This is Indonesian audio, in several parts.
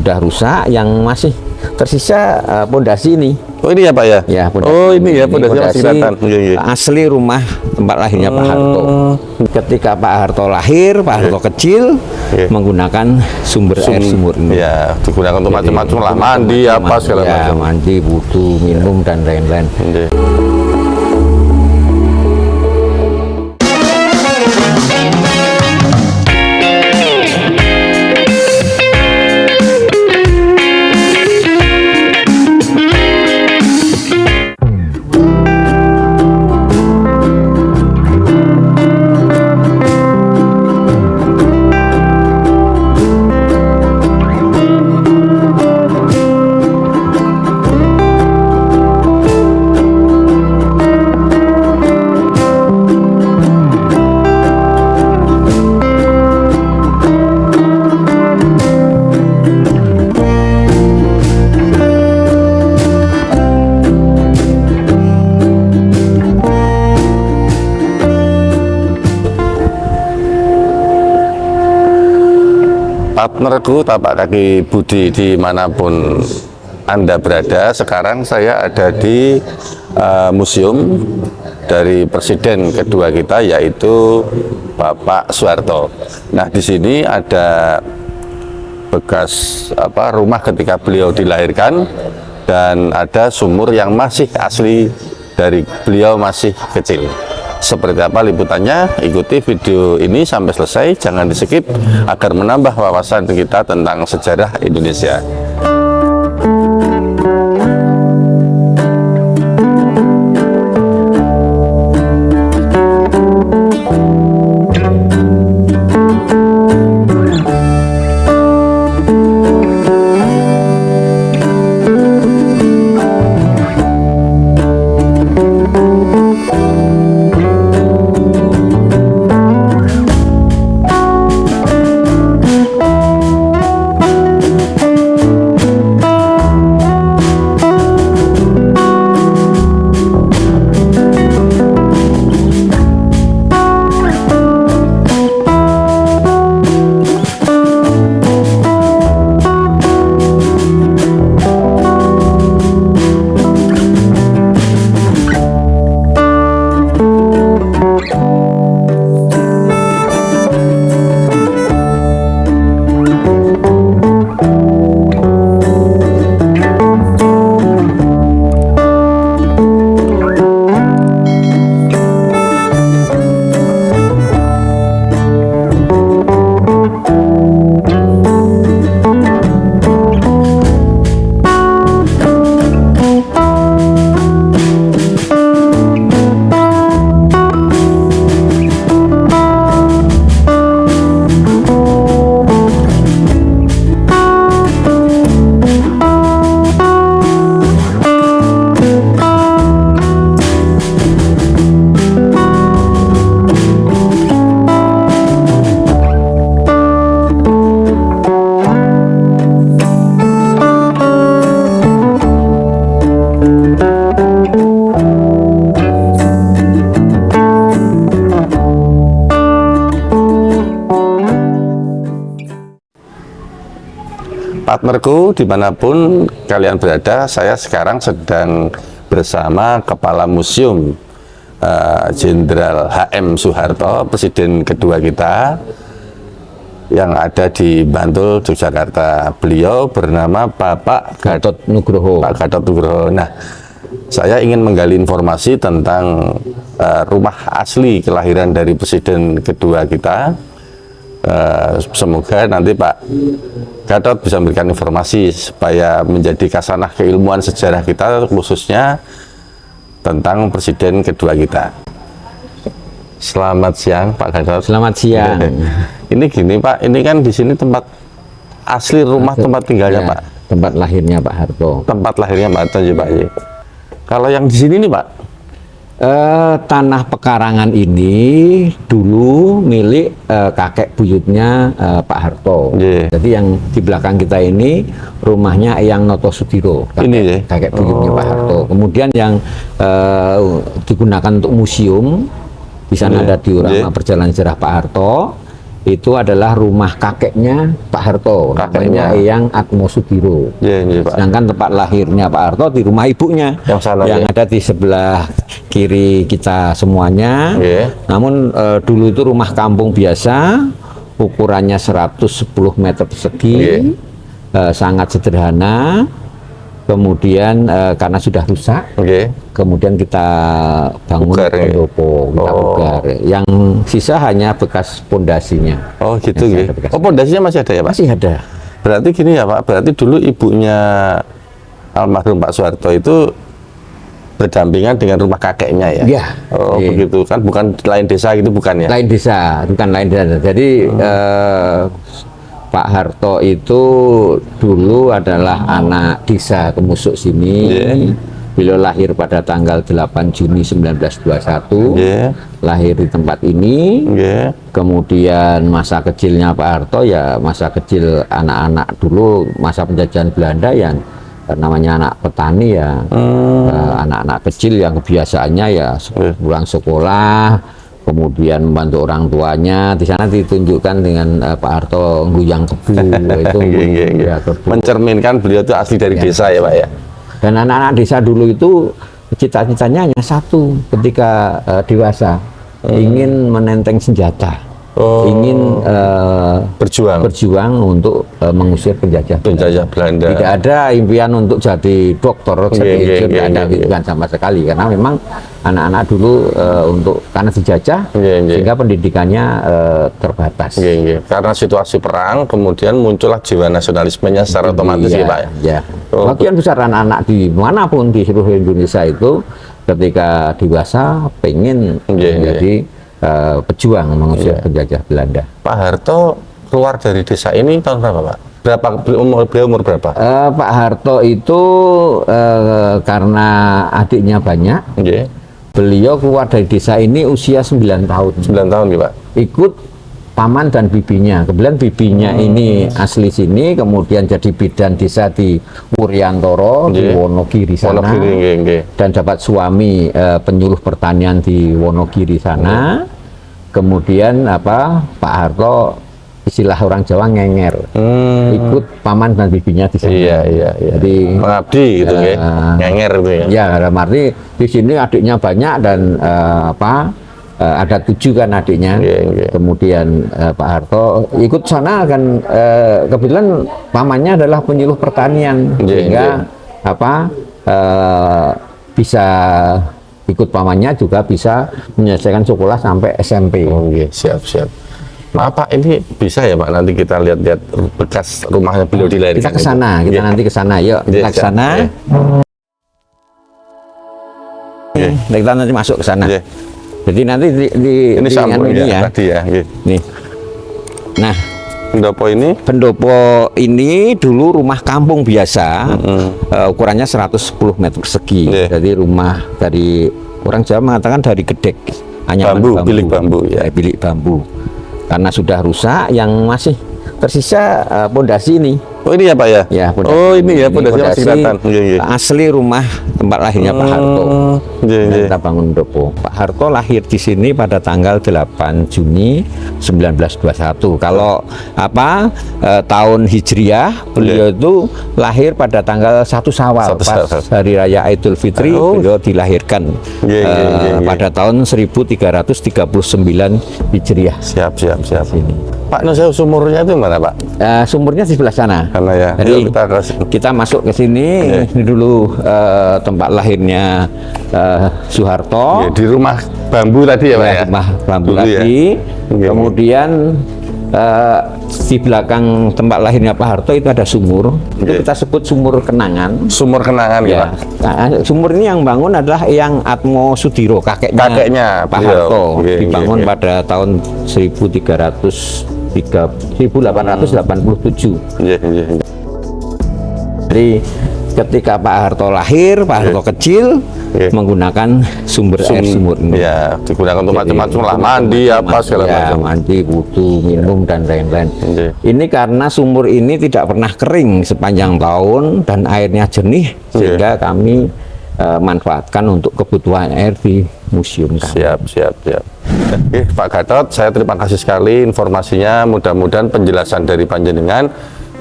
sudah rusak, yang masih tersisa pondasi ini. Oh ini ya Pak ya? Ya, oh ini ya pondasi masih kelihatan. Asli rumah tempat lahirnya Pak Harto. Ketika Pak Harto lahir, Pak Harto kecil menggunakan sumber air sumur ini. Ya, digunakan untuk macam-macam lah, mandi apa segala macam. Mandi, wudhu, minum dan lain-lain. Partnerku Tapak Kaki Budi dimanapun Anda berada, sekarang saya ada di museum dari presiden kedua kita, yaitu Bapak Soeharto. Nah, di sini ada bekas rumah ketika beliau dilahirkan, dan ada sumur yang masih asli dari beliau masih kecil. Seperti apa liputannya? Ikuti video ini sampai selesai, jangan di skip agar menambah wawasan kita tentang sejarah Indonesia. Partnerku dimanapun kalian berada, saya sekarang sedang bersama Kepala Museum Jenderal H.M. Soeharto, presiden kedua kita, yang ada di Bantul, Yogyakarta. Beliau bernama Bapak Gatot Nugroho. Pak Gatot Nugroho. Nah, saya ingin menggali informasi tentang rumah asli kelahiran dari presiden kedua kita. Semoga nanti Pak Gatot bisa memberikan informasi supaya menjadi kasanah keilmuan sejarah kita, khususnya tentang presiden kedua kita. Selamat siang Pak Gatot. Selamat siang. Ini gini Pak, ini kan di sini tempat asli rumah tempat tinggalnya Pak. Tempat lahirnya Pak Harto. Tempat lahirnya Pak Harto, Pak. Kalau yang di sini nih Pak, tanah pekarangan ini dulu milik kakek buyutnya Pak Harto. Jadi yang di belakang kita ini rumahnya Eyang Notosudiro, kakek buyutnya Pak Harto. Kemudian yang digunakan untuk museum, di sana ada diorama perjalanan sejarah Pak Harto. itu adalah rumah kakeknya Pak Harto, namanya Eyang Atmosudiro. Pak. Sedangkan tempat lahirnya Pak Harto di rumah ibunya Yang sana, yang ada di sebelah kiri kita semuanya. Namun dulu itu rumah kampung biasa, ukurannya 110 meter persegi, sangat sederhana. Kemudian karena sudah rusak, kemudian kita bangun pendopo, kita pugar. Yang sisa hanya bekas pondasinya. Oh gitu ya. Oh pondasinya masih ada ya Pak? Masih ada. Berarti gini ya Pak, berarti dulu ibunya almarhum Pak Soeharto itu berdampingan dengan rumah kakeknya ya? Iya. Oh begitu kan, bukan lain desa gitu bukan ya? Lain desa, bukan lain desa. Jadi Pak Harto itu dulu adalah anak desa Kemusuk sini. Beliau lahir pada tanggal 8 Juni 1921. Lahir di tempat ini. Kemudian masa kecilnya Pak Harto ya masa kecil anak-anak dulu masa penjajahan Belanda yang namanya anak petani ya. Anak-anak kecil yang kebiasaannya ya pulang sekolah, kemudian membantu orang tuanya. Di sana ditunjukkan dengan Pak Harto guyang kebu. Itu mencerminkan beliau itu asli dari desa ya Pak ya. Dan anak-anak desa dulu itu cita-citanya hanya satu ketika dewasa, ingin menenteng senjata, ingin berjuang untuk mengusir penjajah Belanda. Tidak ada impian untuk jadi dokter, jadi bukan sama sekali, karena memang anak-anak dulu karena dijajah sehingga pendidikannya terbatas. Karena situasi perang kemudian muncullah jiwa nasionalismenya secara otomatis ya Pak ya. Bagian besar anak-anak di manapun di seluruh Indonesia itu ketika dewasa pengen menjadi pejuang mengusir penjajah Belanda. Pak Harto keluar dari desa ini tahun berapa Pak? Beliau umur berapa? Pak Harto itu karena adiknya banyak, beliau keluar dari desa ini usia 9 tahun. 9 tahun ya Pak? Ikut paman dan bibinya. Kemudian bibinya ini asli sini, kemudian jadi bidan desa di Wuryantoro, di Wonogiri sana, dan dapat suami penyuluh pertanian di Wonogiri sana. Kemudian Pak Harto, istilah orang Jawa ngenger, ikut paman dan bibinya di sana. Jadi mengabdi gitu ngenger itu ya. Ya, dalam arti di sini adiknya banyak dan ada 7 kan adiknya. Kemudian Pak Harto ikut sana kan, kebetulan pamannya adalah penyuluh pertanian, sehingga bisa ikut pamannya juga bisa menyelesaikan sekolah sampai SMP. Siap. Maaf Pak, ini bisa ya Pak nanti kita lihat-lihat bekas rumahnya beliau dilahirkan. Kita ke sana, nanti ke sana. Yuk, kita ke sana. Kita nanti masuk ke sana. Jadi nanti ini sambung ini ya. Tadi ya. Nih. Nah, pendopo ini dulu rumah kampung biasa, ukurannya 110 meter persegi. Jadi rumah dari orang Jawa mengatakan dari gedek, anyaman bilik bambu ya. Bilik bambu. Karena sudah rusak, yang masih tersisa pondasi ini. Oh ini ya Pak ya? Ya, ini ya pondasi asli rumah tempat lahirnya Pak Harto. Kita bangun pendopo. Pak Harto lahir di sini pada tanggal 8 Juni 1921. Kalau tahun Hijriah beliau itu lahir pada tanggal 1 Syawal, pas hari raya Idul Fitri. Beliau dilahirkan pada tahun 1339 Hijriah. Siap. Sini. Pak, sumurnya itu mana Pak? Sumurnya di sebelah sana. Ya. Jadi kita masuk ke sini. Ini dulu tempat lahirnya Soeharto. Di rumah bambu tadi ya Pak ya? Rumah bambu tadi. Kemudian di belakang tempat lahirnya Pak Harto itu ada sumur. Itu kita sebut sumur kenangan. Sumur kenangan ya. Sumur ini yang bangun adalah Eyang Atmosudiro, kakeknya Pak Harto. Dibangun pada tahun 1887. Jadi ketika Pak Harto lahir, Pak Harto kecil menggunakan sumber ini. Ya, digunakan untuk macam-macam lah, mandi apa segala macam. Mandi, wudu, minum dan lain-lain. Ini karena sumur ini tidak pernah kering sepanjang tahun dan airnya jernih, sehingga kami manfaatkan untuk kebutuhan air di museum kami. Siap. Oke, Pak Gatot, saya terima kasih sekali informasinya. Mudah-mudahan penjelasan dari panjenengan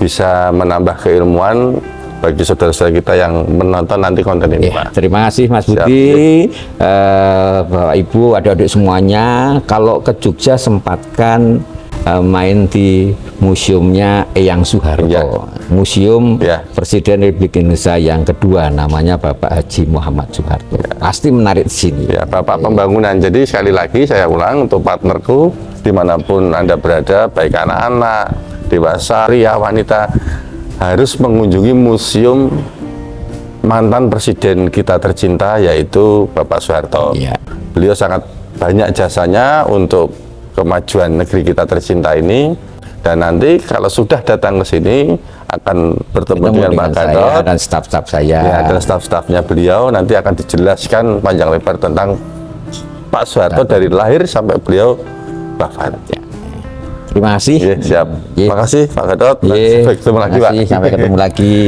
bisa menambah keilmuan bagi saudara-saudara kita yang menonton nanti konten ini, Pak. Terima kasih Mas Budi, Bapak Ibu, adik-adik semuanya. Kalau ke Jogja sempatkan main di museumnya Eyang Soeharto, Ya. Museum Ya. Presiden Republik Indonesia yang kedua, namanya Bapak Haji Muhammad Soeharto. Pasti menarik di sini. Ya, Bapak Pembangunan. Jadi sekali lagi saya ulang untuk partnerku dimanapun Anda berada, baik anak-anak, dewasa, pria, wanita, harus mengunjungi museum mantan presiden kita tercinta, yaitu Bapak Soeharto. Ya. Beliau sangat banyak jasanya untuk kemajuan negeri kita tercinta ini, dan nanti kalau sudah datang ke sini akan bertemu dengan Pak saya Gatot dan staf-staf saya. ya, dan staf-stafnya beliau. Nanti akan dijelaskan panjang lebar tentang Pak Soeharto dari lahir sampai beliau wafat. Ya. Terima kasih. Siap. Ya. Terima kasih Pak Gatot. Ya. Sampai ketemu lagi, Pak. Sampai ketemu lagi.